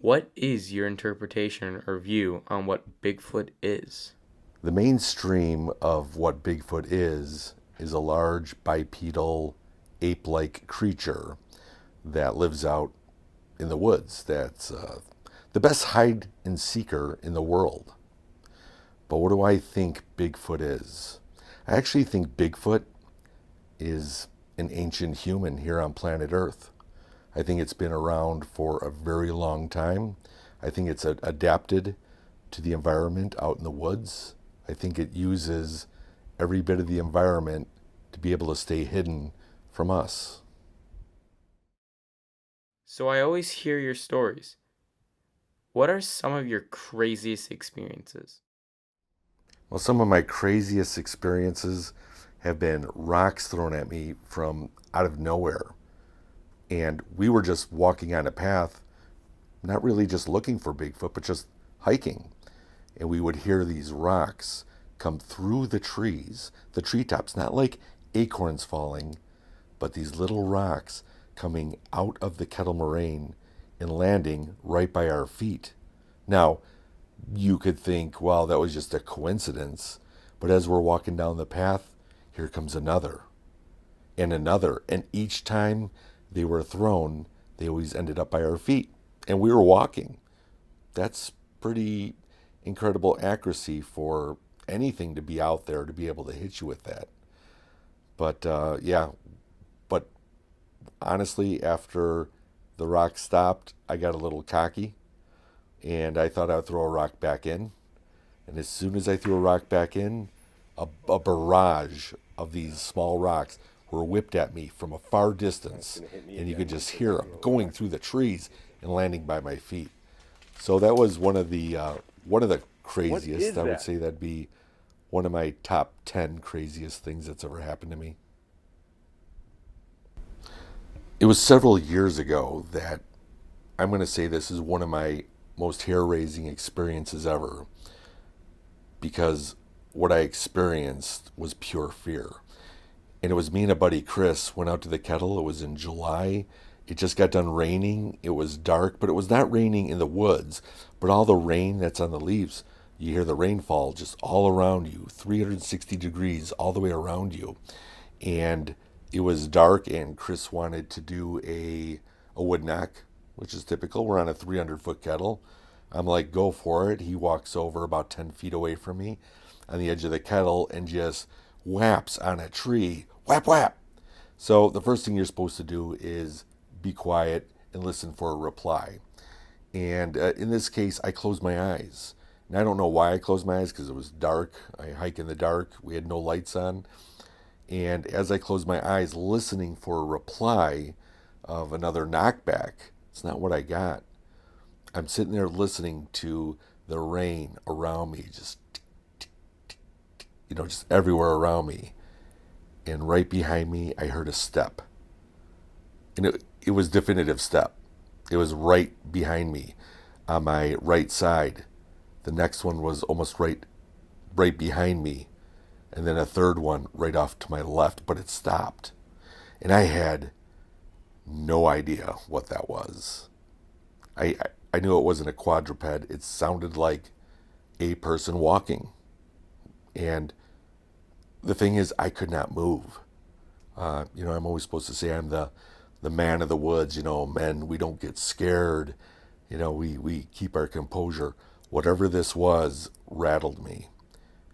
What is your interpretation or view on what Bigfoot is? The mainstream of what Bigfoot is a large bipedal ape like creature that lives out in the woods. That's the best hide and seeker in the world. But what do I think Bigfoot is? I actually think Bigfoot is an ancient human here on planet Earth. I think it's been around for a very long time. I think it's adapted to the environment out in the woods. I think it uses every bit of the environment to be able to stay hidden from us. So I always hear your stories. What are some of your craziest experiences? Well, some of my craziest experiences have been rocks thrown at me from out of nowhere. And we were just walking on a path, not really just looking for Bigfoot, but just hiking. And we would hear these rocks come through the trees, the treetops, not like acorns falling, but these little rocks coming out of the kettle moraine and landing right by our feet. Now, you could think, well, that was just a coincidence. But as we're walking down the path, here comes another and another. And each time they were thrown, they always ended up by our feet. And we were walking. That's pretty incredible accuracy for anything to be out there to be able to hit you with that. But yeah, but honestly, after the rock stopped, I got a little cocky and I thought I'd throw a rock back in. And as soon as I threw a rock back in, a barrage of these small rocks were whipped at me from a far distance, and you could just hear them going through the trees and landing by my feet. So that was one of the craziest. I would say that'd be one of my top 10 craziest things that's ever happened to me. It was several years ago that I'm going to say this is one of my most hair-raising experiences ever, because what I experienced was pure fear. And it was me and a buddy, Chris, went out to the kettle. It was in July. It just got done raining. It was dark, but it was not raining in the woods, but all the rain that's on the leaves, you hear the rainfall just all around you, 360 degrees all the way around you. And it was dark, and Chris wanted to do a wood knock, which is typical. We're on a 300-foot kettle. I'm like, go for it. He walks over about 10 feet away from me on the edge of the kettle and just whaps on a tree. Whap, whap. So the first thing you're supposed to do is be quiet and listen for a reply. And in this case, I closed my eyes. And I don't know why I closed my eyes, because it was dark. I hike in the dark. We had no lights on. And as I closed my eyes, listening for a reply of another knockback, it's not what I got. I'm sitting there listening to the rain around me, just, just everywhere around me. And right behind me, I heard a step. And it was definitive step. It was right behind me on my right side. The next one was almost right behind me. And then a third one right off to my left, but it stopped. And I had no idea what that was. I knew it wasn't a quadruped. It sounded like a person walking. And the thing is, I could not move. I'm always supposed to say I'm the man of the woods. Men, we don't get scared. We keep our composure. Whatever this was rattled me.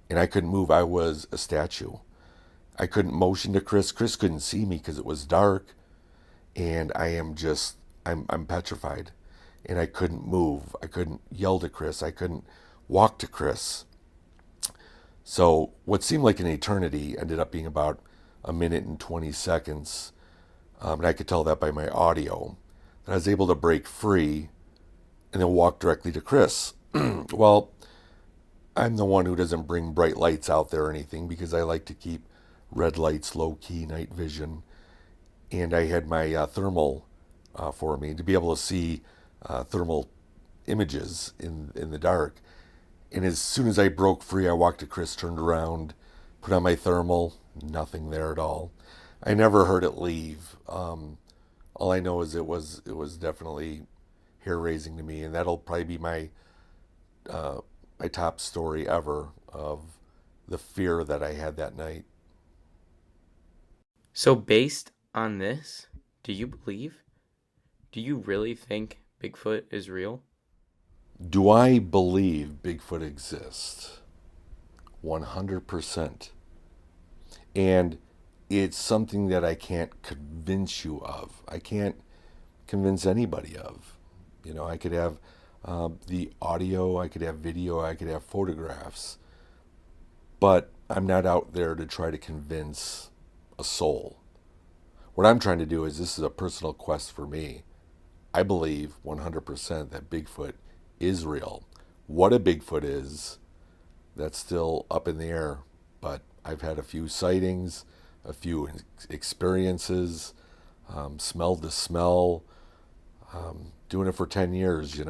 And I couldn't move. I was a statue. I couldn't motion to Chris. Chris couldn't see me because it was dark. And I'm petrified. And I couldn't move. I couldn't yell to Chris. I couldn't walk to Chris. So what seemed like an eternity ended up being about a minute and 20 seconds. And I could tell that by my audio. And I was able to break free and then walk directly to Chris. Well, I'm the one who doesn't bring bright lights out there or anything, because I like to keep red lights low-key, night vision. And I had my thermal for me to be able to see thermal images in the dark. And as soon as I broke free, I walked to Chris, turned around, put on my thermal, nothing there at all. I never heard it leave. All I know is it was definitely hair raising to me, and that'll probably be my top story ever of the fear that I had that night. So, based on this, do you believe? Do you really think Bigfoot is real? Do I believe Bigfoot exists? 100%. And it's something that I can't convince you of. I can't convince anybody of. I could have the audio, I could have video, I could have photographs, but I'm not out there to try to convince a soul. What I'm trying to do is this is a personal quest for me. I believe 100% that Bigfoot is real. What a Bigfoot is, that's still up in the air, but I've had a few sightings, a few experiences, smell to smell, doing it for 10 years.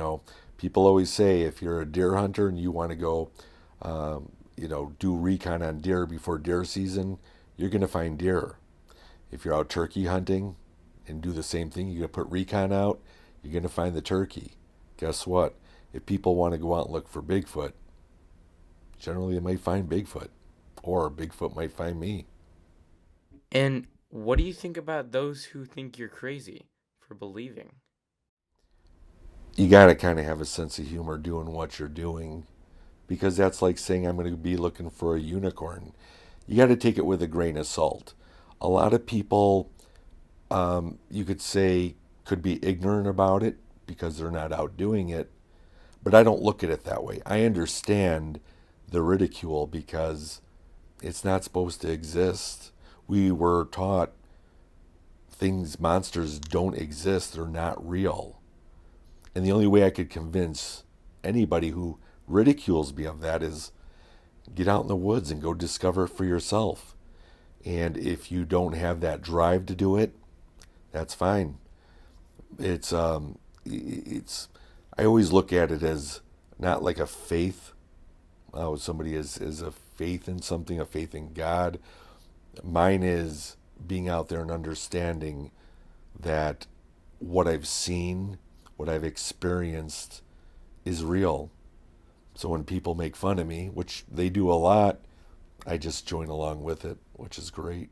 People always say if you're a deer hunter and you want to go, do recon on deer before deer season, you're going to find deer. If you're out turkey hunting and do the same thing, you're going to put recon out, you're going to find the turkey. Guess what? If people want to go out and look for Bigfoot, generally they might find Bigfoot, or Bigfoot might find me. And what do you think about those who think you're crazy for believing? You got to kind of have a sense of humor doing what you're doing, because that's like saying I'm going to be looking for a unicorn. You got to take it with a grain of salt. A lot of people, you could say, could be ignorant about it because they're not out doing it, but I don't look at it that way. I understand the ridicule because it's not supposed to exist. We were taught monsters don't exist, they're not real. And the only way I could convince anybody who ridicules me of that is get out in the woods and go discover it for yourself. And if you don't have that drive to do it, that's fine. It's I always look at it as not like a faith. Oh, somebody is a faith in something, a faith in God. Mine is being out there and understanding that what I've seen, what I've experienced is real. So when people make fun of me, which they do a lot, I just join along with it, which is great.